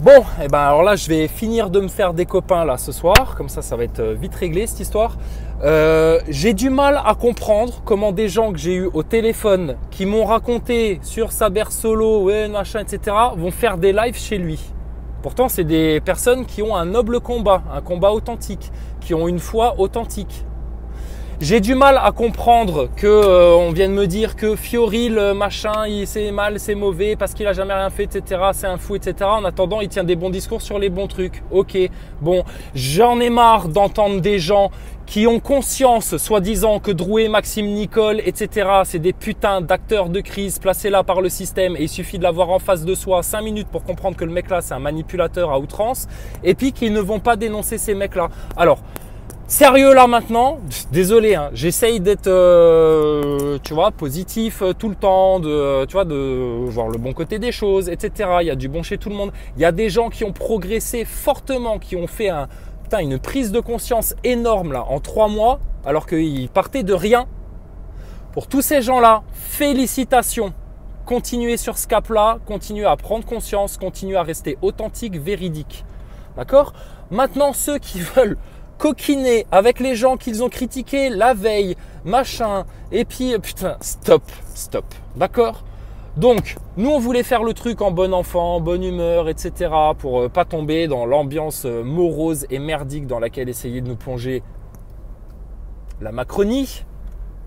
Bon, et ben alors là, je vais finir de me faire des copains là ce soir. Comme ça va être vite réglé cette histoire. J'ai du mal à comprendre comment des gens que j'ai eu au téléphone qui m'ont raconté sur Saber Solo, ouais, machin, etc. vont faire des lives chez lui. Pourtant, c'est des personnes qui ont un noble combat, un combat authentique, qui ont une foi authentique. J'ai du mal à comprendre que on vienne me dire que Fiori, le machin, c'est mal, c'est mauvais parce qu'il a jamais rien fait, etc. C'est un fou, etc. En attendant, il tient des bons discours sur les bons trucs. Ok, bon, j'en ai marre d'entendre des gens qui ont conscience, soi-disant, que Drouet, Maxime Nicole, etc. c'est des putains d'acteurs de crise placés là par le système et il suffit de l'avoir en face de soi 5 minutes pour comprendre que le mec là, c'est un manipulateur à outrance et puis qu'ils ne vont pas dénoncer ces mecs là. Alors, sérieux là maintenant, désolé, hein, j'essaye d'être, tu vois, positif tout le temps, tu vois, de voir le bon côté des choses, etc. Il y a du bon chez tout le monde. Il y a des gens qui ont progressé fortement, qui ont fait une prise de conscience énorme là en 3 mois, alors qu'ils partaient de rien. Pour tous ces gens-là, félicitations. Continuez sur ce cap-là, continuez à prendre conscience, continuez à rester authentique, véridique. D'accord ? Maintenant, ceux qui veulent coquiner avec les gens qu'ils ont critiqués la veille, machin, et puis putain, stop, d'accord? Donc, nous on voulait faire le truc en bon enfant, en bonne humeur, etc. pour pas tomber dans l'ambiance morose et merdique dans laquelle essayait de nous plonger la Macronie,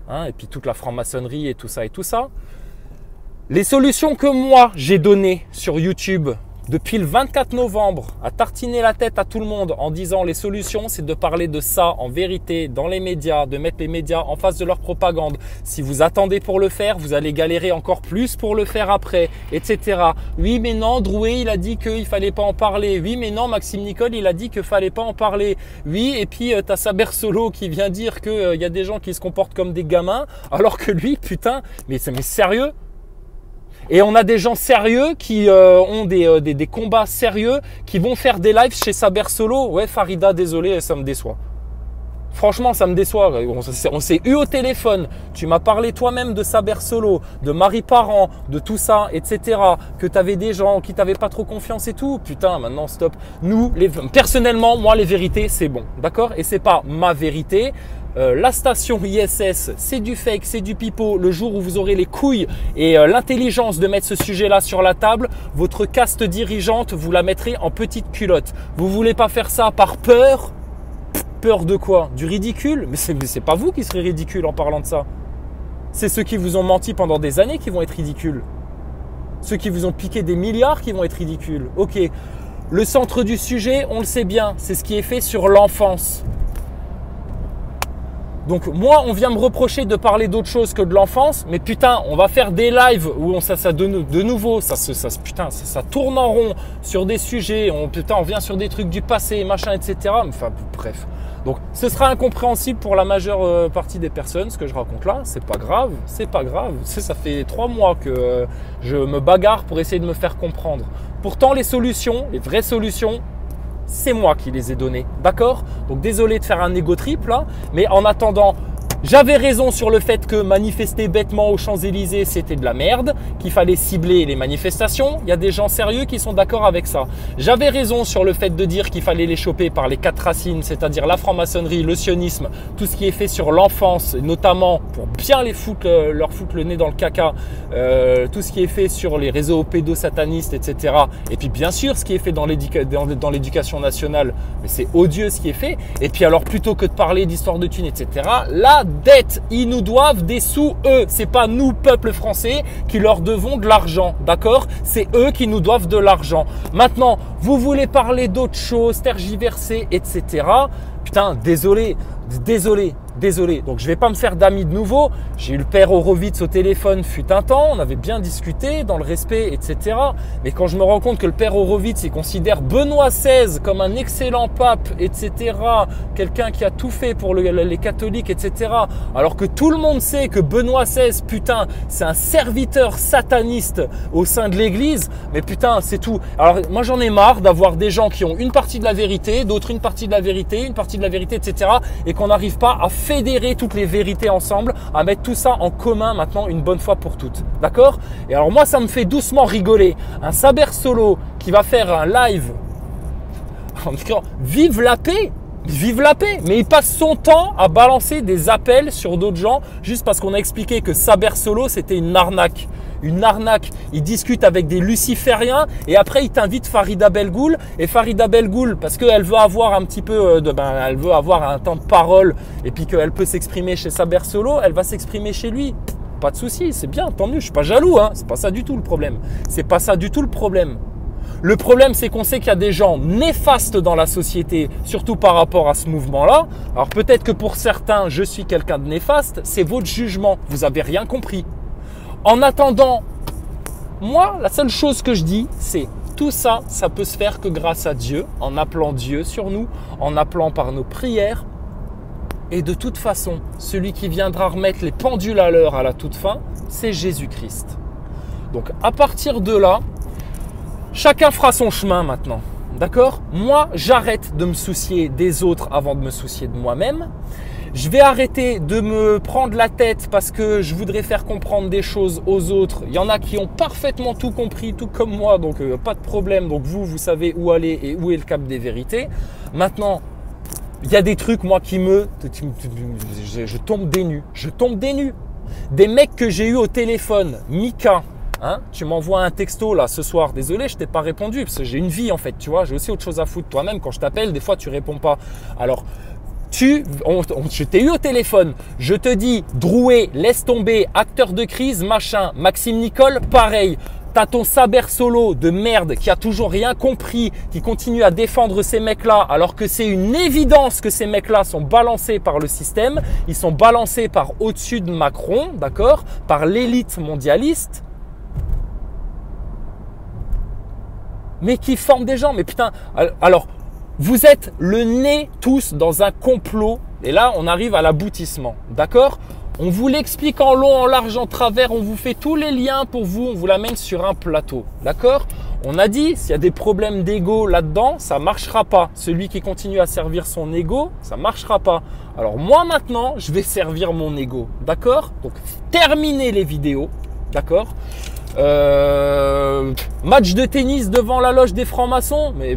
hein, et puis toute la franc-maçonnerie et tout ça et tout ça. Les solutions que moi j'ai données sur YouTube depuis le 24 novembre, à tartiner la tête à tout le monde en disant les solutions, c'est de parler de ça en vérité dans les médias, de mettre les médias en face de leur propagande. Si vous attendez pour le faire, vous allez galérer encore plus pour le faire après, etc. Oui, mais non, Drouet, il a dit qu'il fallait pas en parler. Oui, mais non, Maxime Nicole, il a dit qu'il fallait pas en parler. Oui, et puis t'as Saber Solo qui vient dire qu'il y a des gens qui se comportent comme des gamins, alors que lui, putain, mais sérieux? Et on a des gens sérieux qui ont des combats sérieux, qui vont faire des lives chez Saber Solo. Ouais, Farida, désolé, ça me déçoit. Franchement, ça me déçoit. On s'est eu au téléphone. Tu m'as parlé toi-même de Saber Solo, de Marie Parent, de tout ça, etc. Que tu avais des gens qui t'avaient pas trop confiance et tout. Putain, maintenant, stop. Nous, personnellement, moi, les vérités, c'est bon. D'accord? Et c'est pas ma vérité. La station ISS, c'est du fake, c'est du pipeau. Le jour où vous aurez les couilles et l'intelligence de mettre ce sujet-là sur la table, votre caste dirigeante, vous la mettrez en petite culotte. Vous voulez pas faire ça par peur? Peur de quoi? Du ridicule? Mais c'est pas vous qui serez ridicule en parlant de ça. C'est ceux qui vous ont menti pendant des années qui vont être ridicules. Ceux qui vous ont piqué des milliards qui vont être ridicules. Ok, le centre du sujet, on le sait bien, c'est ce qui est fait sur l'enfance. Donc moi, on vient me reprocher de parler d'autre chose que de l'enfance, mais putain, on va faire des lives où de nouveau, ça tourne en rond sur des sujets, on vient sur des trucs du passé, machin, etc. Enfin, bref. Donc, ce sera incompréhensible pour la majeure partie des personnes, ce que je raconte là. C'est pas grave, c'est pas grave. Ça fait 3 mois que je me bagarre pour essayer de me faire comprendre. Pourtant, les solutions, les vraies solutions, c'est moi qui les ai donnés, d'accord? Donc désolé de faire un égo trip là, mais en attendant, j'avais raison sur le fait que manifester bêtement aux Champs-Élysées, c'était de la merde, qu'il fallait cibler les manifestations. Il y a des gens sérieux qui sont d'accord avec ça. J'avais raison sur le fait de dire qu'il fallait les choper par les 4 racines, c'est-à-dire la franc-maçonnerie, le sionisme, tout ce qui est fait sur l'enfance, notamment pour bien leur foutre le nez dans le caca, tout ce qui est fait sur les réseaux pédosatanistes, etc. Et puis bien sûr, ce qui est fait dans l'éducation nationale, mais c'est odieux ce qui est fait. Et puis alors, plutôt que de parler d'histoire de thunes, etc., là, dette, ils nous doivent des sous, eux. C'est pas nous, peuple français, qui leur devons de l'argent, d'accord? C'est eux qui nous doivent de l'argent. Maintenant, vous voulez parler d'autres choses, tergiverser, etc. Putain, désolé. Donc je vais pas me faire d'amis de nouveau. J'ai eu le père Horowitz au téléphone fut un temps, on avait bien discuté dans le respect, etc. Mais quand je me rends compte que le père Horowitz, il considère Benoît XVI comme un excellent pape, etc. Quelqu'un qui a tout fait pour les catholiques, etc. Alors que tout le monde sait que Benoît XVI, putain, c'est un serviteur sataniste au sein de l'église. Mais putain, c'est tout. Alors moi j'en ai marre d'avoir des gens qui ont une partie de la vérité, d'autres une partie de la vérité, une partie de la vérité, etc. Et qu'on n'arrive pas à fédérer toutes les vérités ensemble, à mettre tout ça en commun maintenant une bonne fois pour toutes. D'accord? Et alors moi, ça me fait doucement rigoler. Un Saber Solo qui va faire un live en disant « Vive la paix !» Vive la paix, mais il passe son temps à balancer des appels sur d'autres gens juste parce qu'on a expliqué que Saber Solo c'était une arnaque. Une arnaque. Il discute avec des lucifériens et après il t'invite Farida Belgoul et Farida Belgoul parce qu'elle veut avoir un petit peu elle veut avoir un temps de parole et puis qu'elle peut s'exprimer chez Saber Solo, elle va s'exprimer chez lui. Pas de souci, c'est bien, tant mieux. Je suis pas jaloux, hein. C'est pas ça du tout le problème. C'est pas ça du tout le problème. Le problème, c'est qu'on sait qu'il y a des gens néfastes dans la société, surtout par rapport à ce mouvement-là. Alors peut-être que pour certains, je suis quelqu'un de néfaste, c'est votre jugement. Vous n'avez rien compris. En attendant, moi, la seule chose que je dis, c'est tout ça, ça peut se faire que grâce à Dieu, en appelant Dieu sur nous, en appelant par nos prières. Et de toute façon, celui qui viendra remettre les pendules à l'heure à la toute fin, c'est Jésus-Christ. Donc à partir de là, chacun fera son chemin maintenant, d'accord? Moi, j'arrête de me soucier des autres avant de me soucier de moi-même. Je vais arrêter de me prendre la tête parce que je voudrais faire comprendre des choses aux autres. Il y en a qui ont parfaitement tout compris, tout comme moi, donc pas de problème. Donc vous savez où aller et où est le cap des vérités. Maintenant, il y a des trucs, moi, qui je tombe des nues. Je tombe des nues. Des mecs que j'ai eu au téléphone, Mika. Hein, tu m'envoies un texto là ce soir, désolé je t'ai pas répondu parce que j'ai une vie en fait, tu vois, j'ai aussi autre chose à foutre. Toi-même quand je t'appelle, des fois tu réponds pas. Alors je t'ai eu au téléphone, je te dis Drouet, laisse tomber, acteur de crise, machin. Maxime Nicole, pareil. T'as ton Saber Solo de merde qui a toujours rien compris, qui continue à défendre ces mecs-là alors que c'est une évidence que ces mecs-là sont balancés par le système. Ils sont balancés par au-dessus de Macron, d'accord, par l'élite mondialiste. Mais qui forment des gens. Mais putain, alors, vous êtes le nez tous dans un complot. Et là, on arrive à l'aboutissement. D'accord? On vous l'explique en long, en large, en travers. On vous fait tous les liens pour vous. On vous l'amène sur un plateau. D'accord? On a dit, s'il y a des problèmes d'ego là-dedans, ça marchera pas. Celui qui continue à servir son ego, ça marchera pas. Alors moi, maintenant, je vais servir mon ego. D'accord? Donc, terminez les vidéos. D'accord? Match de tennis devant la loge des francs-maçons, mais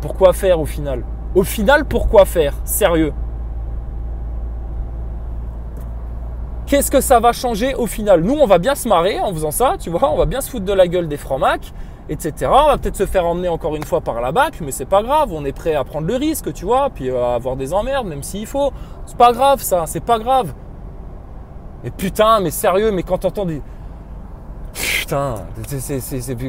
pourquoi faire au final? Au final, pourquoi faire? Sérieux. Qu'est-ce que ça va changer au final? Nous, on va bien se marrer en faisant ça, tu vois, on va bien se foutre de la gueule des francs-macs, etc. On va peut-être se faire emmener encore une fois par la BAC, mais c'est pas grave, on est prêt à prendre le risque, tu vois, puis à avoir des emmerdes, même s'il faut. C'est pas grave ça, c'est pas grave. Mais putain, mais sérieux, mais quand t'entends des... Putain,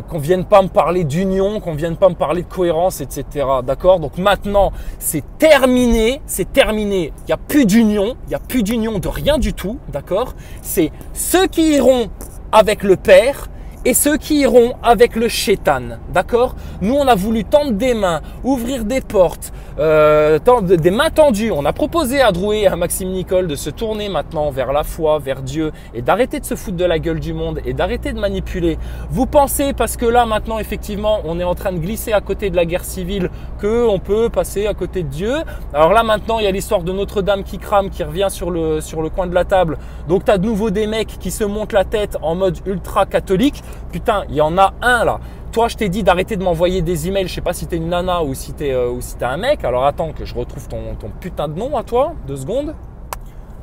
qu'on vienne pas me parler d'union, qu'on vienne pas me parler de cohérence, etc. D'accord? Donc maintenant, c'est terminé, c'est terminé. Il n'y a plus d'union, il n'y a plus d'union de rien du tout, d'accord? C'est ceux qui iront avec le Père et ceux qui iront avec le Shaitan, d'accord? Nous, on a voulu tendre des mains, ouvrir des portes, des mains tendues. On a proposé à Drouet et à Maxime Nicole de se tourner maintenant vers la foi, vers Dieu et d'arrêter de se foutre de la gueule du monde et d'arrêter de manipuler. Vous pensez, parce que là maintenant effectivement on est en train de glisser à côté de la guerre civile, qu'on peut passer à côté de Dieu. Alors là maintenant il y a l'histoire de Notre-Dame qui crame, qui revient sur le coin de la table. Donc tu as de nouveau des mecs qui se montent la tête en mode ultra catholique. Putain, il y en a un là. Toi, je t'ai dit d'arrêter de m'envoyer des emails. Je sais pas si t'es une nana ou si t'es un mec. Alors attends que je retrouve ton putain de nom à toi. 2 secondes.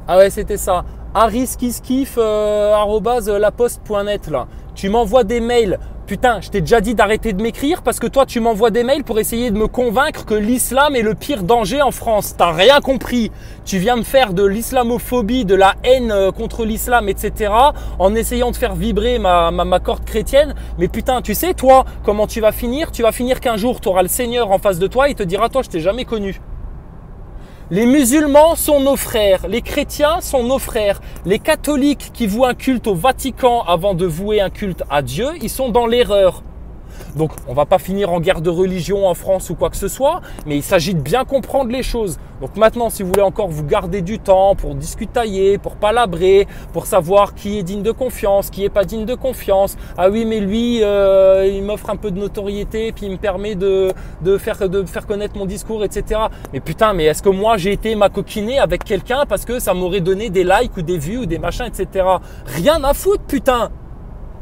Ah ouais, c'était ça. hariskiskif@laposte.net là. Tu m'envoies des mails. Putain, je t'ai déjà dit d'arrêter de m'écrire parce que toi, tu m'envoies des mails pour essayer de me convaincre que l'islam est le pire danger en France. T'as rien compris. Tu viens me faire de l'islamophobie, de la haine contre l'islam, etc. en essayant de faire vibrer ma corde chrétienne. Mais putain, tu sais, toi, comment tu vas finir? Tu vas finir qu'un jour, tu auras le Seigneur en face de toi et il te dira, toi, je t'ai jamais connu. Les musulmans sont nos frères, les chrétiens sont nos frères, les catholiques qui vouent un culte au Vatican avant de vouer un culte à Dieu, ils sont dans l'erreur. Donc on va pas finir en guerre de religion en France ou quoi que ce soit, mais il s'agit de bien comprendre les choses. Donc maintenant, si vous voulez encore vous garder du temps pour discutailler, pour palabrer, pour savoir qui est digne de confiance, qui est pas digne de confiance. Ah oui, mais lui, il m'offre un peu de notoriété, puis il me permet de faire connaître mon discours, etc. Mais putain, mais est-ce que moi j'ai été macoquiné avec quelqu'un parce que ça m'aurait donné des likes ou des vues ou des machins, etc. Rien à foutre, putain.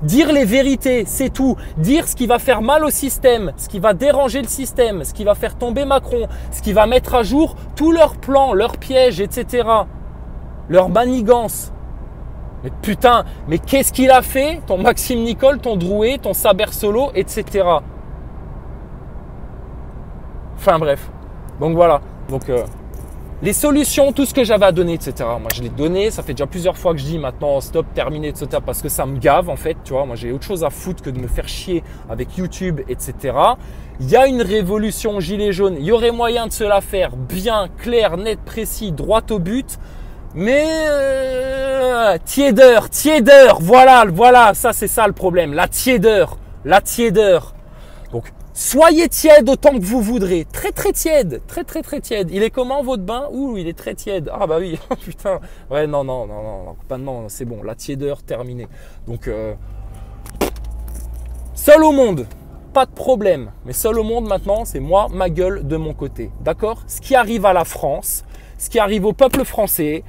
Dire les vérités, c'est tout. Dire ce qui va faire mal au système, ce qui va déranger le système, ce qui va faire tomber Macron, ce qui va mettre à jour tous leurs plans, leurs pièges, etc. Leurs manigances. Mais putain, mais qu'est-ce qu'il a fait, ton Maxime Nicole, ton Drouet, ton Saber Solo, etc. Enfin bref. Donc voilà. Donc les solutions, tout ce que j'avais à donner, etc. Moi, je l'ai donné. Ça fait déjà plusieurs fois que je dis maintenant stop, terminé, etc. Parce que ça me gave en fait. Tu vois, moi, j'ai autre chose à foutre que de me faire chier avec YouTube, etc. Il y a une révolution gilet jaune. Il y aurait moyen de se la faire bien, clair, net, précis, droit au but. Mais tiédeur, voilà, ça c'est ça le problème. La tiédeur. Donc soyez tiède autant que vous voudrez. Très tiède, très tiède. Il est comment votre bain? Ouh, il est très tiède. Ah bah oui, putain. Ouais, non, c'est bon. La tiédeur terminée. Donc seul au monde, pas de problème. Mais seul au monde maintenant, c'est moi, ma gueule de mon côté. D'accord? Ce qui arrive à la France, ce qui arrive au peuple français,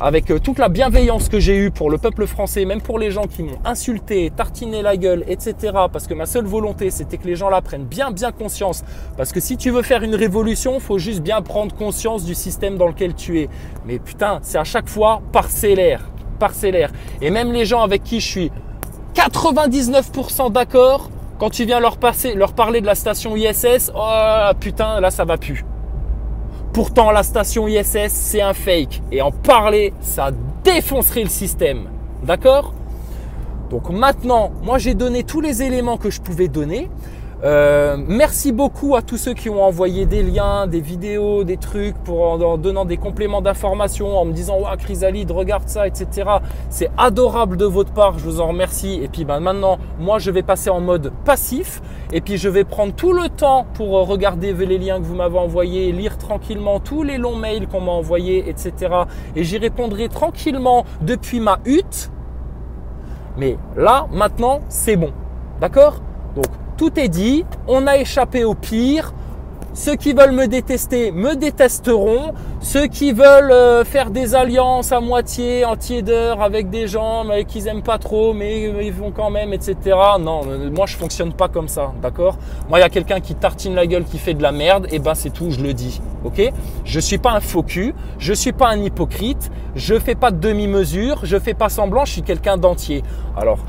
avec toute la bienveillance que j'ai eue pour le peuple français, même pour les gens qui m'ont insulté, tartiné la gueule, etc. Parce que ma seule volonté, c'était que les gens là prennent bien conscience. Parce que si tu veux faire une révolution, faut juste bien prendre conscience du système dans lequel tu es. Mais putain, c'est à chaque fois parcellaire. Et même les gens avec qui je suis 99% d'accord, quand tu viens leur parler de la station ISS, oh putain, là ça va plus. Pourtant, la station ISS, c'est un fake. Et en parler, ça défoncerait le système. D'accord? Donc maintenant, moi, j'ai donné tous les éléments que je pouvais donner. Merci beaucoup à tous ceux qui ont envoyé des liens, des vidéos, des trucs en donnant des compléments d'information, en me disant « Ouah, Chrysalide, regarde ça, etc. » C'est adorable de votre part, je vous en remercie. Et puis maintenant, moi, je vais passer en mode passif. Et puis, je vais prendre tout le temps pour regarder les liens que vous m'avez envoyés, lire tranquillement tous les longs mails qu'on m'a envoyés, etc. Et j'y répondrai tranquillement depuis ma hutte. Mais là, maintenant, c'est bon. D'accord? Donc, tout est dit, on a échappé au pire. Ceux qui veulent me détester me détesteront. Ceux qui veulent faire des alliances à moitié, en tiédeur avec des gens qu'ils n'aiment pas trop, mais ils vont quand même, etc. Non, moi je fonctionne pas comme ça, d'accord? Moi, il y a quelqu'un qui tartine la gueule, qui fait de la merde, et ben c'est tout, je le dis, ok? Je suis pas un faux cul, je suis pas un hypocrite, je fais pas de demi-mesure, je fais pas semblant, je suis quelqu'un d'entier. Alors,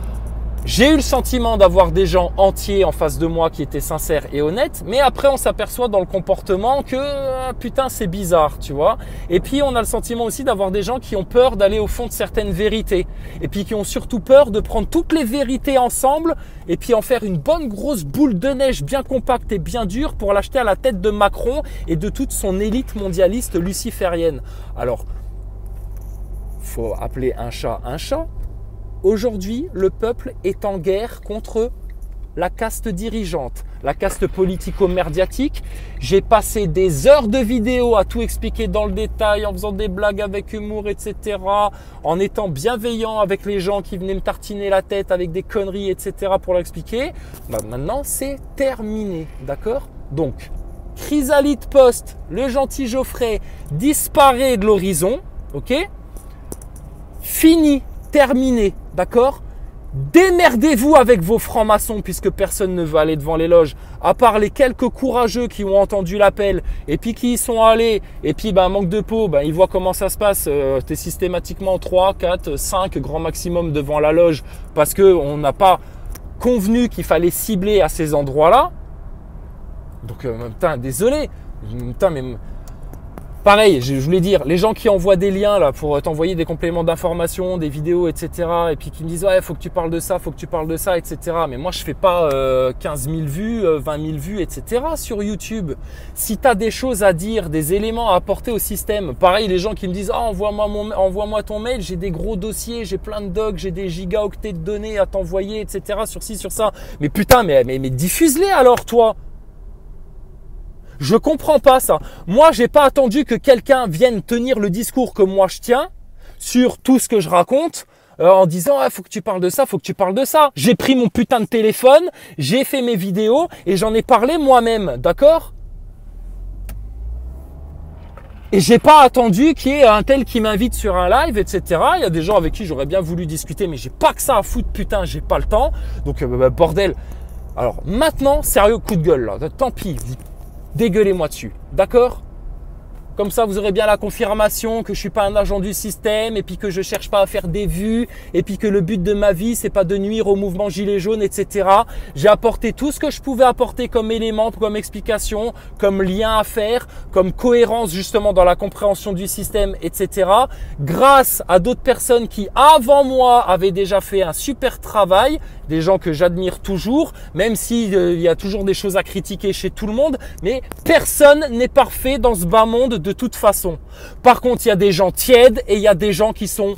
j'ai eu le sentiment d'avoir des gens entiers en face de moi qui étaient sincères et honnêtes, mais après on s'aperçoit dans le comportement que putain c'est bizarre, tu vois. Et puis on a le sentiment aussi d'avoir des gens qui ont peur d'aller au fond de certaines vérités, et puis qui ont surtout peur de prendre toutes les vérités ensemble et puis en faire une bonne grosse boule de neige bien compacte et bien dure pour l'acheter à la tête de Macron et de toute son élite mondialiste luciférienne. Alors, faut appeler un chat un chat. Aujourd'hui, le peuple est en guerre contre la caste dirigeante, la caste politico-médiatique. J'ai passé des heures de vidéos à tout expliquer dans le détail, en faisant des blagues avec humour, etc. En étant bienveillant avec les gens qui venaient me tartiner la tête avec des conneries, etc. pour l'expliquer. Bah, maintenant, c'est terminé, d'accord? Donc, Chrysalide Post, le gentil Geoffrey, disparaît de l'horizon, ok? Fini. Terminé, d'accord? Démerdez-vous avec vos francs-maçons puisque personne ne veut aller devant les loges, à part les quelques courageux qui ont entendu l'appel et puis qui y sont allés et puis manque de peau, ils voient comment ça se passe. Tu es systématiquement 3, 4, 5 grand maximum devant la loge parce qu'on n'a pas convenu qu'il fallait cibler à ces endroits-là. Donc, putain, désolé. Putain, mais... Pareil, je voulais dire, les gens qui envoient des liens là pour t'envoyer des compléments d'information, des vidéos, etc. Et puis qui me disent ouais, faut que tu parles de ça, etc. Mais moi, je fais pas 15 000 vues, 20 000 vues, etc. sur YouTube. Si tu as des choses à dire, des éléments à apporter au système, pareil, les gens qui me disent ah, envoie-moi ton mail, j'ai des gros dossiers, j'ai plein de docs, j'ai des gigaoctets de données à t'envoyer, etc. sur ci, sur ça. Mais putain, mais diffuse-les alors, toi. Je comprends pas ça. Moi, j'ai pas attendu que quelqu'un vienne tenir le discours que moi je tiens sur tout ce que je raconte en disant faut que tu parles de ça, faut que tu parles de ça. J'ai pris mon putain de téléphone, j'ai fait mes vidéos et j'en ai parlé moi-même, d'accord? Et j'ai pas attendu qu'il y ait un tel qui m'invite sur un live, etc. Il y a des gens avec qui j'aurais bien voulu discuter, mais j'ai pas que ça à foutre, putain, j'ai pas le temps. Donc, bordel. Alors, maintenant, sérieux, coup de gueule, là. Tant pis, vous dégueulez-moi dessus. D'accord ? Comme ça, vous aurez bien la confirmation que je suis pas un agent du système et puis que je cherche pas à faire des vues et puis que le but de ma vie, c'est pas de nuire au mouvement Gilets jaunes, etc. J'ai apporté tout ce que je pouvais apporter comme élément, comme explication, comme lien à faire, comme cohérence justement dans la compréhension du système, etc. Grâce à d'autres personnes qui, avant moi, avaient déjà fait un super travail, des gens que j'admire toujours, même s'il y a toujours des choses à critiquer chez tout le monde, mais personne n'est parfait dans ce bas monde de toute façon. Par contre, il y a des gens tièdes et il y a des gens qui ont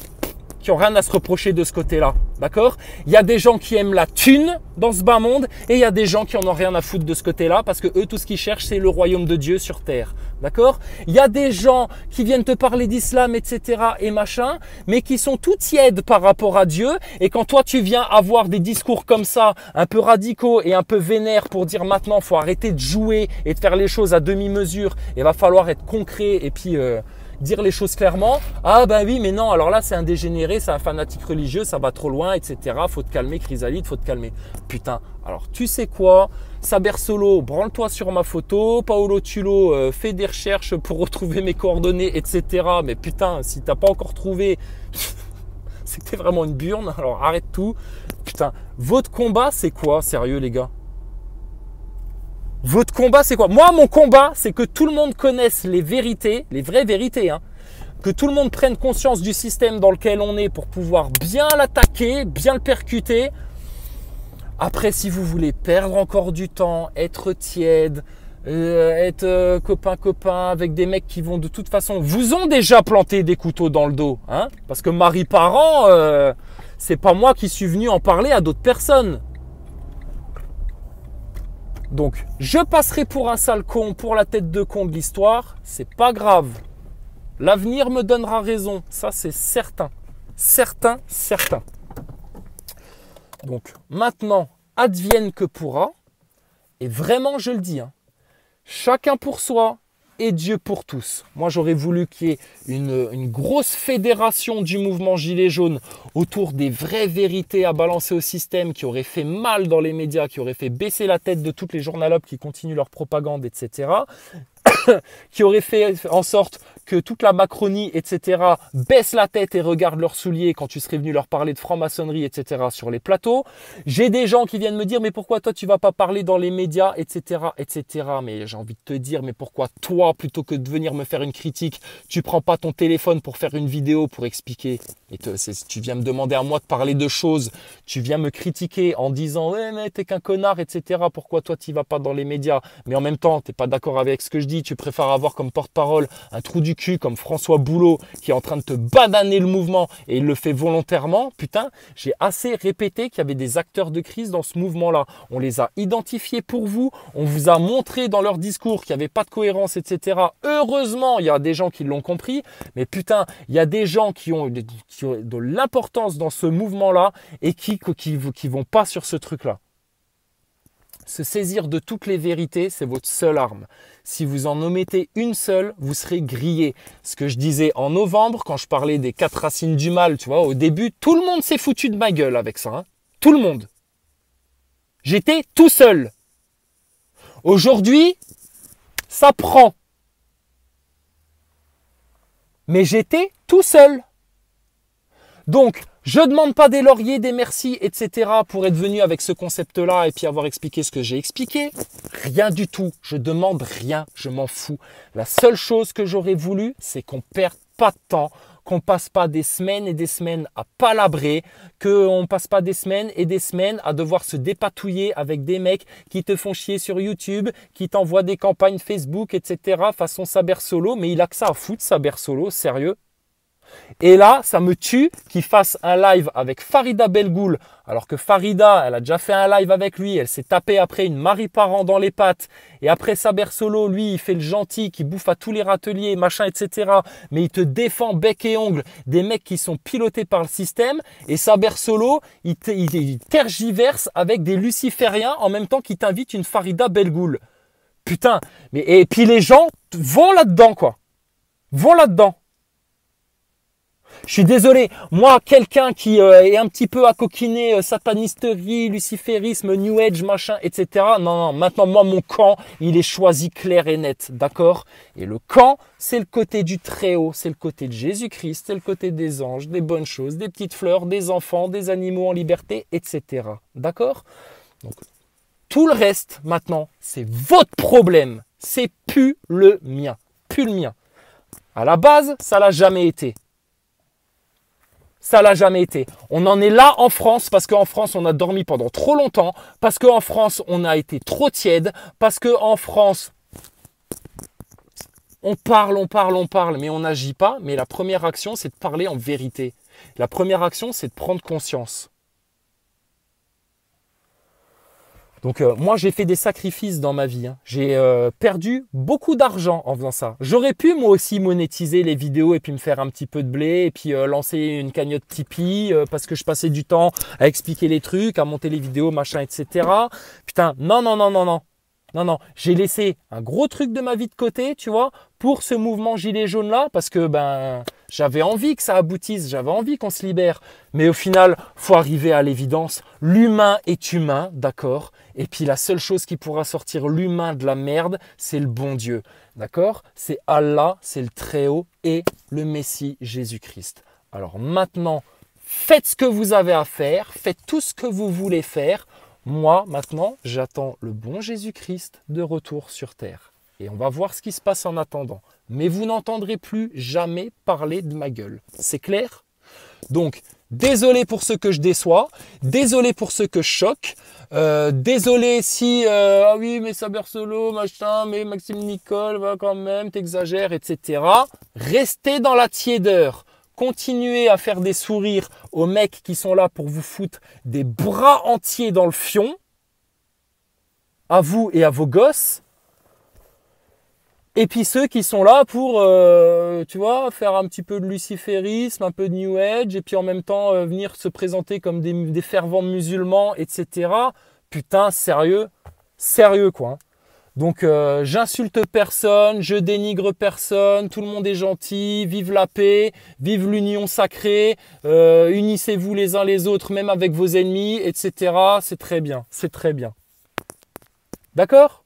rien à se reprocher de ce côté-là. D'accord ? Il y a des gens qui aiment la thune dans ce bas monde et il y a des gens qui en ont rien à foutre de ce côté-là parce que eux, tout ce qu'ils cherchent, c'est le royaume de Dieu sur terre. D'accord ? Il y a des gens qui viennent te parler d'islam, etc. et machin, mais qui sont tout tièdes par rapport à Dieu. Et quand toi, tu viens avoir des discours comme ça, un peu radicaux et un peu vénères pour dire maintenant, faut arrêter de jouer et de faire les choses à demi-mesure. Il va falloir être concret et puis dire les choses clairement. Ah ben oui, mais non, alors là, c'est un dégénéré, c'est un fanatique religieux, ça va trop loin, etc. Faut te calmer, Chrysalide, faut te calmer. Putain, alors tu sais quoi ? Saber Solo, branle-toi sur ma photo. Paolo Tulo, fais des recherches pour retrouver mes coordonnées, etc. Mais putain, si t'as pas encore trouvé, c'est que t'es vraiment une burne. Alors arrête tout. Putain, votre combat, c'est quoi, sérieux les gars ? Votre combat, c'est quoi ? Moi, mon combat, c'est que tout le monde connaisse les vérités, les vraies vérités, hein. Que tout le monde prenne conscience du système dans lequel on est pour pouvoir bien l'attaquer, bien le percuter. Après, si vous voulez perdre encore du temps, être tiède, être copain-copain avec des mecs qui vont de toute façon vous ont déjà planté des couteaux dans le dos, hein, parce que Marie Parent, c'est pas moi qui suis venu en parler à d'autres personnes. Donc, je passerai pour un sale con, pour la tête de con de l'histoire, c'est pas grave. L'avenir me donnera raison, ça c'est certain. Certain. Donc, maintenant, advienne que pourra. Et vraiment, je le dis, hein, chacun pour soi et Dieu pour tous. Moi, j'aurais voulu qu'il y ait une grosse fédération du mouvement Gilets jaunes autour des vraies vérités à balancer au système qui aurait fait mal dans les médias, qui aurait fait baisser la tête de toutes les journalopes qui continuent leur propagande, etc. Qui aurait fait en sorte que toute la Macronie, etc., baisse la tête et regarde leurs souliers quand tu serais venu leur parler de franc-maçonnerie, etc., sur les plateaux. J'ai des gens qui viennent me dire, mais pourquoi toi, tu vas pas parler dans les médias, etc., etc. Mais j'ai envie de te dire, mais pourquoi toi, plutôt que de venir me faire une critique, tu prends pas ton téléphone pour faire une vidéo, pour expliquer. Et tu viens me demander à moi de parler de choses, tu viens me critiquer en disant, ouais, mais t'es qu'un connard, etc., pourquoi toi, tu vas pas dans les médias? Mais en même temps, t'es pas d'accord avec ce que je dis, tu préfères avoir comme porte-parole un trou du cul comme François Boulot qui est en train de te bananer le mouvement et il le fait volontairement. Putain, j'ai assez répété qu'il y avait des acteurs de crise dans ce mouvement-là. On les a identifiés pour vous, on vous a montré dans leur discours qu'il n'y avait pas de cohérence, etc. Heureusement, il y a des gens qui l'ont compris, mais putain, il y a des gens qui ont de l'importance dans ce mouvement-là et qui vont pas sur ce truc-là. Se saisir de toutes les vérités, c'est votre seule arme. Si vous en omettez une seule, vous serez grillé. Ce que je disais en novembre, quand je parlais des 4 racines du mal, tu vois, au début, tout le monde s'est foutu de ma gueule avec ça. Hein. Tout le monde. J'étais tout seul. Aujourd'hui, ça prend. Mais j'étais tout seul. Donc, je ne demande pas des lauriers, des merci, etc. pour être venu avec ce concept-là et puis avoir expliqué ce que j'ai expliqué. Rien du tout. Je demande rien. Je m'en fous. La seule chose que j'aurais voulu, c'est qu'on perde pas de temps, qu'on passe pas des semaines et des semaines à palabrer, qu'on passe pas des semaines et des semaines à devoir se dépatouiller avec des mecs qui te font chier sur YouTube, qui t'envoient des campagnes Facebook, etc. façon Saber Solo. Mais il a que ça à foutre, Saber Solo, sérieux. Et là, ça me tue qu'il fasse un live avec Farida Belgoul, alors que Farida, elle a déjà fait un live avec lui, elle s'est tapée après une Marie Parent dans les pattes, et après Saber Solo, lui, il fait le gentil, qui bouffe à tous les râteliers, machin, etc. Mais il te défend bec et ongle des mecs qui sont pilotés par le système, et Saber Solo, il tergiverse avec des lucifériens en même temps qu'il t'invite une Farida Belgoul. Putain, mais et puis les gens vont là-dedans, quoi. vont là-dedans. Je suis désolé, moi, quelqu'un qui est un petit peu à coquiner satanisterie, luciférisme, New Age, machin, etc. Non, maintenant, moi, mon camp, il est choisi clair et net, d'accord? Et le camp, c'est le côté du Très-Haut, c'est le côté de Jésus-Christ, c'est le côté des anges, des bonnes choses, des petites fleurs, des enfants, des animaux en liberté, etc. D'accord? Donc, tout le reste, maintenant, c'est votre problème. C'est plus le mien. Plus le mien. À la base, ça l'a jamais été. Ça l'a jamais été. On en est là en France parce qu'en France, on a dormi pendant trop longtemps, parce qu'en France, on a été trop tiède, parce qu'en France, on parle, mais on n'agit pas. Mais la première action, c'est de parler en vérité. La première action, c'est de prendre conscience. Donc moi, j'ai fait des sacrifices dans ma vie. Hein. J'ai perdu beaucoup d'argent en faisant ça. J'aurais pu moi aussi monétiser les vidéos et puis me faire un petit peu de blé et puis lancer une cagnotte Tipeee parce que je passais du temps à expliquer les trucs, à monter les vidéos, machin, etc. Putain, non. J'ai laissé un gros truc de ma vie de côté, tu vois, pour ce mouvement gilet jaune là parce que j'avais envie que ça aboutisse, j'avais envie qu'on se libère. Mais au final, faut arriver à l'évidence. L'humain est humain, d'accord? Et puis la seule chose qui pourra sortir l'humain de la merde, c'est le bon Dieu, d'accord? C'est Allah, c'est le Très-Haut et le Messie Jésus-Christ. Alors maintenant, faites ce que vous avez à faire, faites tout ce que vous voulez faire. Moi, maintenant, j'attends le bon Jésus-Christ de retour sur terre. Et on va voir ce qui se passe en attendant. Mais vous n'entendrez plus jamais parler de ma gueule. C'est clair? Donc, désolé pour ceux que je déçois, désolé pour ceux que je choque, désolé si ah oui mais Saber Solo machin, mais Maxime Nicole va quand même, t'exagères, etc. Restez dans la tiédeur, continuez à faire des sourires aux mecs qui sont là pour vous foutre des bras entiers dans le fion, à vous et à vos gosses. Et puis ceux qui sont là pour, tu vois, faire un petit peu de luciférisme, un peu de New Age, et puis en même temps venir se présenter comme des fervents musulmans, etc. Putain, sérieux quoi. Hein. Donc j'insulte personne, je dénigre personne, tout le monde est gentil, vive la paix, vive l'union sacrée, unissez-vous les uns les autres, même avec vos ennemis, etc. C'est très bien, c'est très bien. D'accord?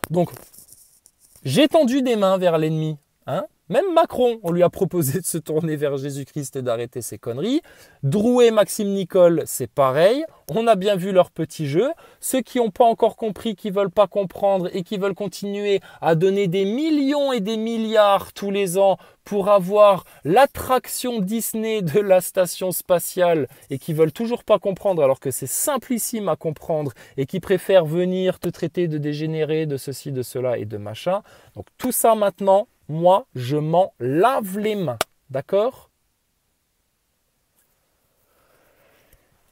Donc, j'ai tendu des mains vers l'ennemi. Hein? Même Macron, on lui a proposé de se tourner vers Jésus-Christ et d'arrêter ses conneries. Drouet, Maxime Nicole, c'est pareil. On a bien vu leur petit jeu. Ceux qui n'ont pas encore compris, qui ne veulent pas comprendre et qui veulent continuer à donner des millions et des milliards tous les ans pour avoir l'attraction Disney de la station spatiale et qui veulent toujours pas comprendre alors que c'est simplissime à comprendre et qui préfèrent venir te traiter de dégénéré, de ceci, de cela et de machin. Donc tout ça maintenant, moi, je m'en lave les mains. D'accord?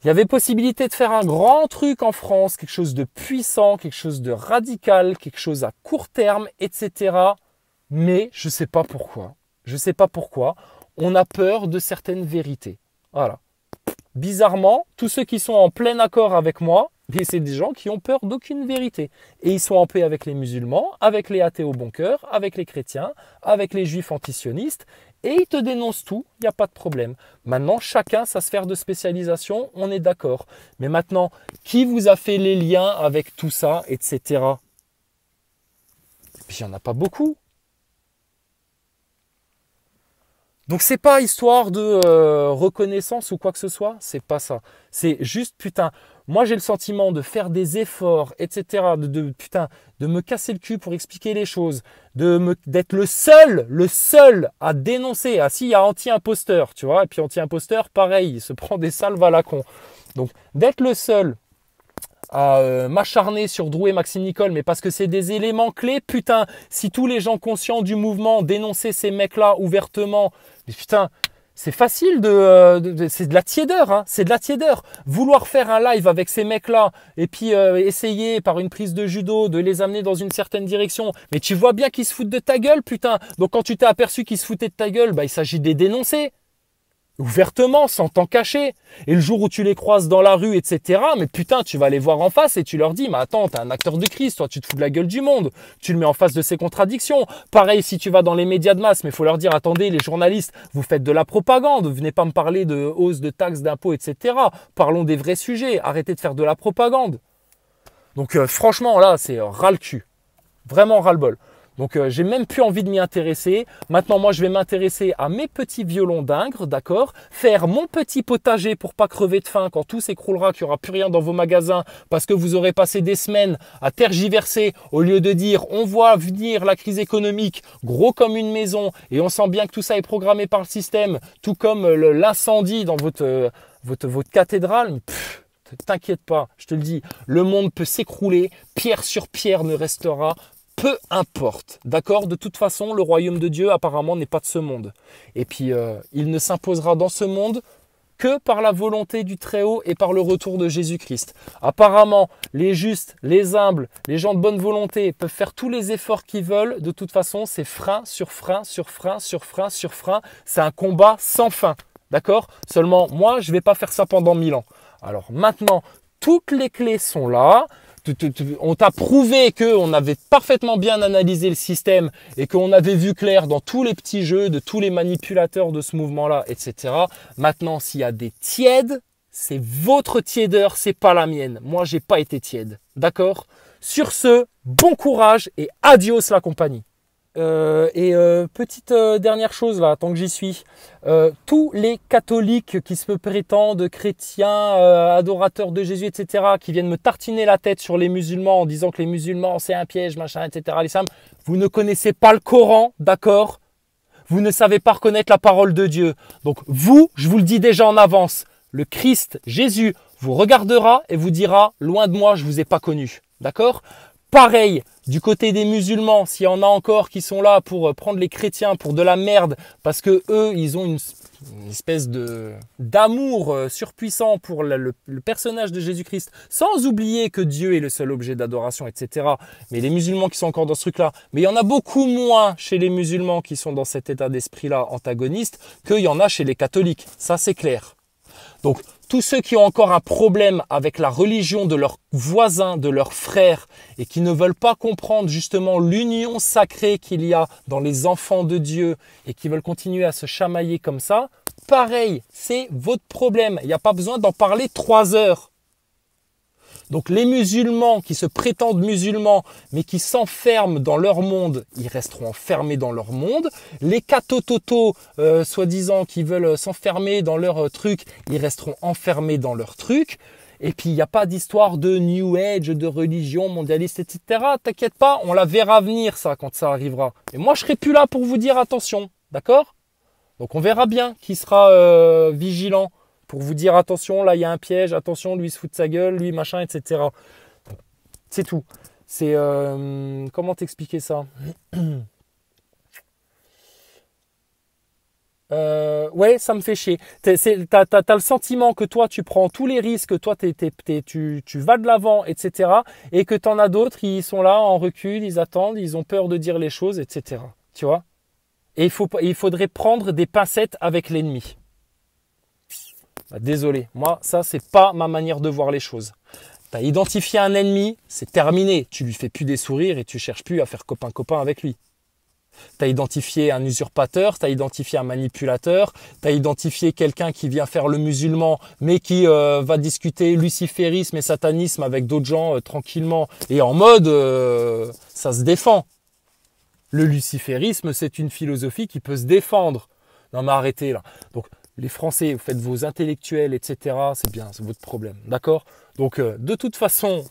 Il y avait possibilité de faire un grand truc en France, quelque chose de puissant, quelque chose de radical, quelque chose à court terme, etc. Mais je ne sais pas pourquoi. Je ne sais pas pourquoi. On a peur de certaines vérités. Voilà. Bizarrement, tous ceux qui sont en plein accord avec moi, c'est des gens qui ont peur d'aucune vérité. Et ils sont en paix avec les musulmans, avec les athées au bon cœur, avec les chrétiens, avec les juifs antisionistes. Et ils te dénoncent tout, il n'y a pas de problème. Maintenant, chacun sa sphère de spécialisation, on est d'accord. Mais maintenant, qui vous a fait les liens avec tout ça, etc. Et puis, il n'y en a pas beaucoup. Donc c'est pas histoire de reconnaissance ou quoi que ce soit, c'est pas ça. C'est juste putain, moi j'ai le sentiment de faire des efforts, etc. De me casser le cul pour expliquer les choses, d'être le seul à dénoncer. Ah si, il y a anti-imposteur, tu vois, et puis anti-imposteur, pareil, il se prend des salves à la con. Donc d'être le seul à m'acharner sur Drouet, Maxime Nicole, mais parce que c'est des éléments clés, putain, si tous les gens conscients du mouvement dénonçaient ces mecs-là ouvertement, mais putain, c'est facile c'est de la tiédeur, hein, c'est de la tiédeur. Vouloir faire un live avec ces mecs-là et puis essayer par une prise de judo de les amener dans une certaine direction, mais tu vois bien qu'ils se foutent de ta gueule, putain. Donc quand tu t'es aperçu qu'ils se foutaient de ta gueule, bah il s'agit de les dénoncer. ouvertement, sans t'en cacher. Et le jour où tu les croises dans la rue, etc., mais putain, tu vas les voir en face et tu leur dis, mais attends, t'es un acteur de Christ, toi, tu te fous de la gueule du monde. Tu le mets en face de ses contradictions. Pareil, si tu vas dans les médias de masse, mais il faut leur dire, attendez, les journalistes, vous faites de la propagande, venez pas me parler de hausse de taxes, d'impôts, etc. Parlons des vrais sujets, arrêtez de faire de la propagande. Donc franchement, là, c'est ras le cul. Vraiment ras le bol. Donc, j'ai même plus envie de m'y intéresser. Maintenant, moi, je vais m'intéresser à mes petits violons d'Ingres, d'accord? Faire mon petit potager pour pas crever de faim quand tout s'écroulera, qu'il n'y aura plus rien dans vos magasins parce que vous aurez passé des semaines à tergiverser au lieu de dire on voit venir la crise économique gros comme une maison et on sent bien que tout ça est programmé par le système, tout comme l'incendie dans votre cathédrale. T'inquiète pas, je te le dis, le monde peut s'écrouler, pierre sur pierre ne restera. Peu importe, d'accord? De toute façon, le royaume de Dieu apparemment n'est pas de ce monde. Et puis, il ne s'imposera dans ce monde que par la volonté du Très-Haut et par le retour de Jésus-Christ. Apparemment, les justes, les humbles, les gens de bonne volonté peuvent faire tous les efforts qu'ils veulent. De toute façon, c'est frein sur frein, sur frein, sur frein, sur frein. C'est un combat sans fin, d'accord? Seulement, moi, je ne vais pas faire ça pendant 1000 ans. Alors maintenant, toutes les clés sont là. On t'a prouvé qu'on avait parfaitement bien analysé le système et qu'on avait vu clair dans tous les petits jeux de tous les manipulateurs de ce mouvement-là, etc. Maintenant, s'il y a des tièdes, c'est votre tiédeur, c'est pas la mienne. Moi, j'ai pas été tiède. D'accord? Sur ce, bon courage et adios la compagnie. Petite dernière chose là, tant que j'y suis, tous les catholiques qui se prétendent chrétiens, adorateurs de Jésus, etc., qui viennent me tartiner la tête sur les musulmans en disant que les musulmans c'est un piège, machin, etc., l'islam, vous ne connaissez pas le Coran, d'accord? Vous ne savez pas reconnaître la parole de Dieu. Donc vous, je vous le dis déjà en avance, le Christ, Jésus, vous regardera et vous dira, loin de moi, je vous ai pas connu, d'accord? Pareil, du côté des musulmans, s'il y en a encore qui sont là pour prendre les chrétiens pour de la merde, parce que eux, ils ont une espèce d'amour surpuissant pour le personnage de Jésus-Christ, sans oublier que Dieu est le seul objet d'adoration, etc. Mais les musulmans qui sont encore dans ce truc-là, mais il y en a beaucoup moins chez les musulmans qui sont dans cet état d'esprit-là antagoniste qu'il y en a chez les catholiques. Ça, c'est clair. Donc, tous ceux qui ont encore un problème avec la religion de leurs voisins, de leurs frères, et qui ne veulent pas comprendre justement l'union sacrée qu'il y a dans les enfants de Dieu, et qui veulent continuer à se chamailler comme ça, pareil, c'est votre problème. Il n'y a pas besoin d'en parler 3 heures. Donc les musulmans qui se prétendent musulmans, mais qui s'enferment dans leur monde, ils resteront enfermés dans leur monde. Les catototos, soi-disant, qui veulent s'enfermer dans leur truc, ils resteront enfermés dans leur truc. Et puis, il n'y a pas d'histoire de New Age, de religion mondialiste, etc. T'inquiète pas, on la verra venir, ça, quand ça arrivera. Et moi, je serai plus là pour vous dire attention, d'accord? Donc, on verra bien qui sera vigilant pour vous dire attention, là, il y a un piège, attention, lui, il se fout de sa gueule, lui, machin, etc. C'est tout. C'est... comment t'expliquer ça? Ouais, ça me fait chier. T'as le sentiment que toi, tu prends tous les risques, toi, tu vas de l'avant, etc. Et que t'en as d'autres, ils sont là en recul, ils attendent, ils ont peur de dire les choses, etc. Tu vois? Et il faudrait prendre des pincettes avec l'ennemi. Bah, désolé, moi, ça, c'est pas ma manière de voir les choses. T'as identifié un ennemi, c'est terminé. Tu lui fais plus des sourires et tu cherches plus à faire copain-copain avec lui. T'as identifié un usurpateur, t'as identifié un manipulateur, t'as identifié quelqu'un qui vient faire le musulman, mais qui va discuter luciférisme et satanisme avec d'autres gens tranquillement et en mode ça se défend. Le luciférisme, c'est une philosophie qui peut se défendre. Non mais arrêtez là. Donc les Français, vous faites vos intellectuels, etc. C'est bien, c'est votre problème, d'accord? Donc de toute façon,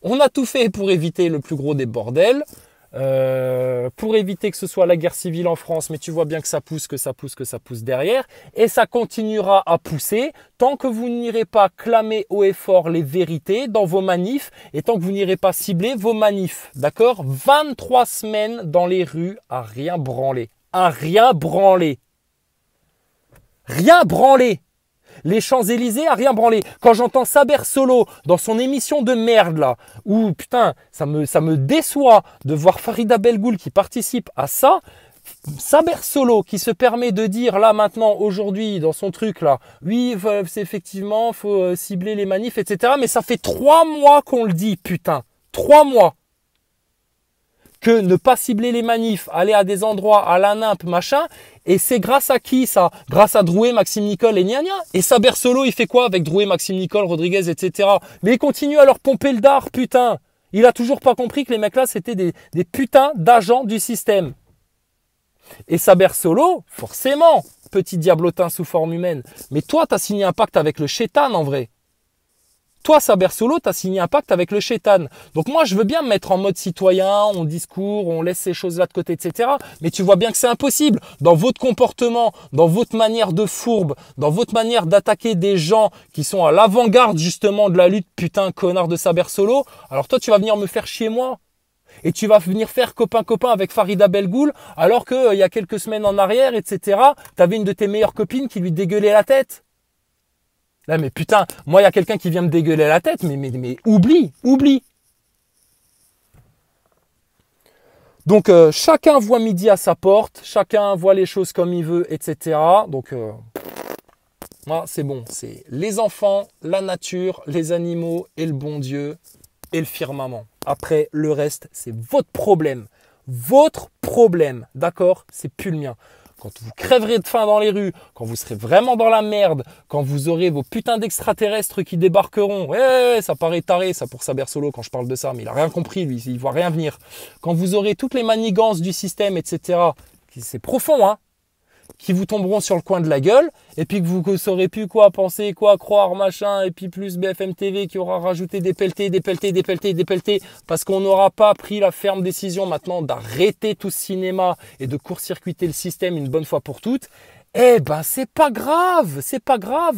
on a tout fait pour éviter le plus gros des bordels. Pour éviter que ce soit la guerre civile en France, mais tu vois bien que ça pousse, que ça pousse derrière, et ça continuera à pousser tant que vous n'irez pas clamer haut et fort les vérités dans vos manifs, et tant que vous n'irez pas cibler vos manifs, d'accord? 23 semaines dans les rues à rien branler, rien branler. Les Champs-Élysées à rien branler. Quand j'entends Saber Solo dans son émission de merde là, où putain, ça me déçoit de voir Farida Belgoul qui participe à ça. Saber Solo qui se permet de dire là maintenant aujourd'hui dans son truc là, oui c'est effectivement faut cibler les manifs etc. Mais ça fait 3 mois qu'on le dit putain, 3 mois que ne pas cibler les manifs, aller à des endroits à la nimpe machin. Et c'est grâce à qui ça? Grâce à Drouet, Maxime Nicole et gna gna. Et Saber Solo il fait quoi avec Drouet, Maxime Nicole, Rodriguez etc. Mais il continue à leur pomper le dard putain. Il a toujours pas compris que les mecs là c'était des putains d'agents du système. Et Saber Solo, forcément, petit diablotin sous forme humaine. Mais toi, tu as signé un pacte avec le Shaitan en vrai. Toi, Saber Solo, tu as signé un pacte avec le Shaitan. Donc moi, je veux bien me mettre en mode citoyen, on discours, on laisse ces choses-là de côté, etc. Mais tu vois bien que c'est impossible. Dans votre comportement, dans votre manière de fourbe, dans votre manière d'attaquer des gens qui sont à l'avant-garde justement de la lutte, putain, connard de Saber Solo. Alors toi, tu vas venir me faire chier moi. Et tu vas venir faire copain-copain avec Farida Belgoul alors que il y a quelques semaines en arrière, etc., tu avais une de tes meilleures copines qui lui dégueulait la tête. Là, mais putain, moi, il y a quelqu'un qui vient me dégueuler la tête, mais oublie. Donc, chacun voit midi à sa porte, chacun voit les choses comme il veut, etc. Donc, moi, c'est bon. C'est les enfants, la nature, les animaux et le bon Dieu et le firmament. Après, le reste, c'est votre problème. Votre problème, d'accord? C'est plus le mien. Quand vous crèverez de faim dans les rues, quand vous serez vraiment dans la merde, quand vous aurez vos putains d'extraterrestres qui débarqueront, ouais, ça paraît taré, ça pour Saber Solo quand je parle de ça, mais il a rien compris, lui, il voit rien venir. Quand vous aurez toutes les manigances du système, etc., c'est profond, hein, qui vous tomberont sur le coin de la gueule, et puis que vous ne saurez plus quoi penser, quoi croire, machin, et puis plus BFM TV qui aura rajouté des pelletés, parce qu'on n'aura pas pris la ferme décision maintenant d'arrêter tout ce cinéma et de court-circuiter le système une bonne fois pour toutes. Eh ben, c'est pas grave,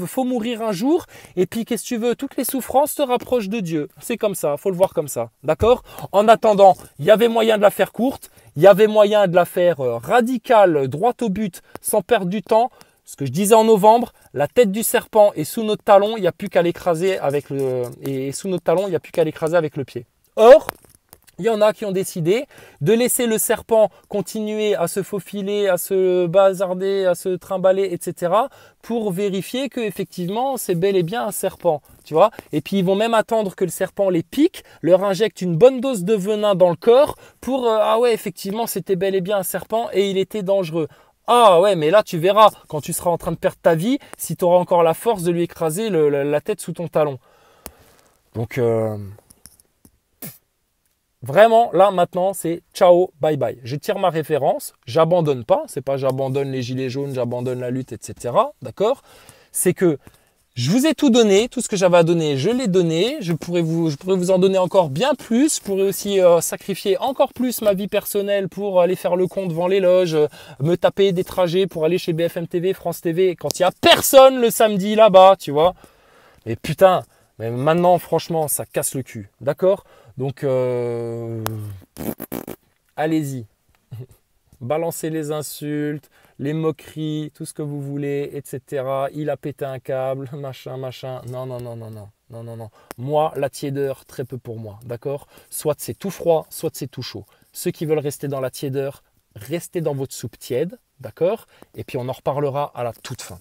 faut mourir un jour, et puis qu'est-ce que tu veux, toutes les souffrances te rapprochent de Dieu. C'est comme ça, faut le voir comme ça, d'accord? En attendant, il y avait moyen de la faire courte, il y avait moyen de la faire radicale, droite au but, sans perdre du temps. Ce que je disais en novembre, la tête du serpent est sous notre talon, il n'y a plus qu'à l'écraser avec le pied. Or, il y en a qui ont décidé de laisser le serpent continuer à se faufiler, à se bazarder, à se trimballer, etc. pour vérifier que effectivement c'est bel et bien un serpent, tu vois. Et puis ils vont même attendre que le serpent les pique, leur injecte une bonne dose de venin dans le corps pour ah ouais effectivement c'était bel et bien un serpent et il était dangereux. Ah ouais, mais là tu verras quand tu seras en train de perdre ta vie si tu auras encore la force de lui écraser la tête sous ton talon. Donc vraiment, là, maintenant, c'est ciao, bye bye. Je tire ma référence, j'abandonne pas. C'est pas j'abandonne les gilets jaunes, j'abandonne la lutte, etc. D'accord? C'est que je vous ai tout donné, tout ce que j'avais à donner, je l'ai donné. Je pourrais vous en donner encore bien plus. Je pourrais aussi sacrifier encore plus ma vie personnelle pour aller faire le con devant les loges, me taper des trajets pour aller chez BFM TV, France TV, quand il n'y a personne le samedi là-bas, tu vois. Mais putain, mais maintenant, franchement, ça casse le cul. D'accord? Donc, allez-y. Balancez les insultes, les moqueries, tout ce que vous voulez, etc. Il a pété un câble, machin. Non. Moi, la tiédeur, très peu pour moi. D'accord? Soit c'est tout froid, soit c'est tout chaud. Ceux qui veulent rester dans la tiédeur, restez dans votre soupe tiède. D'accord? Et puis, on en reparlera à la toute fin.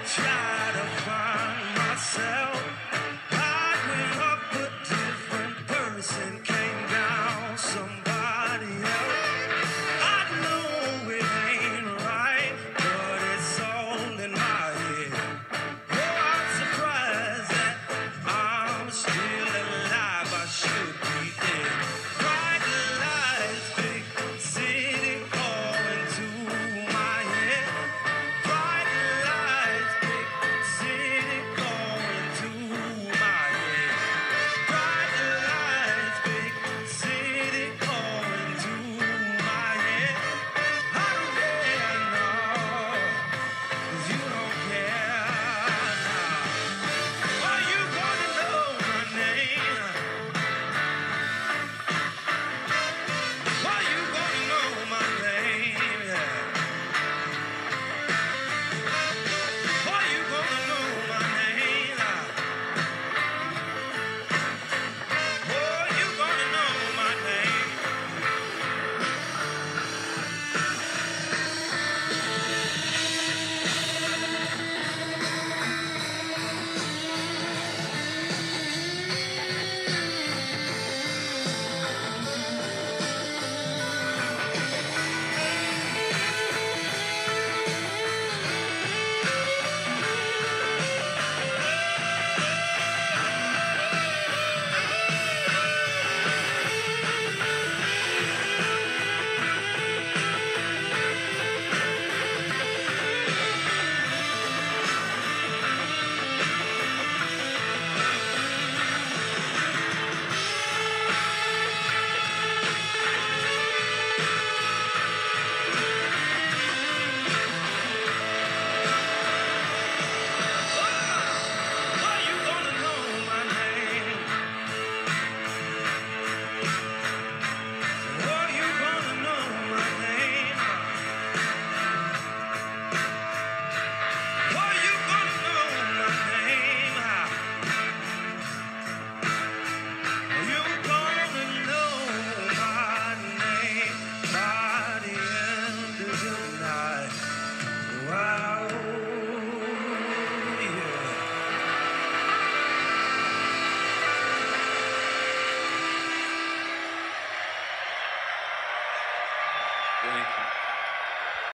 Ciao.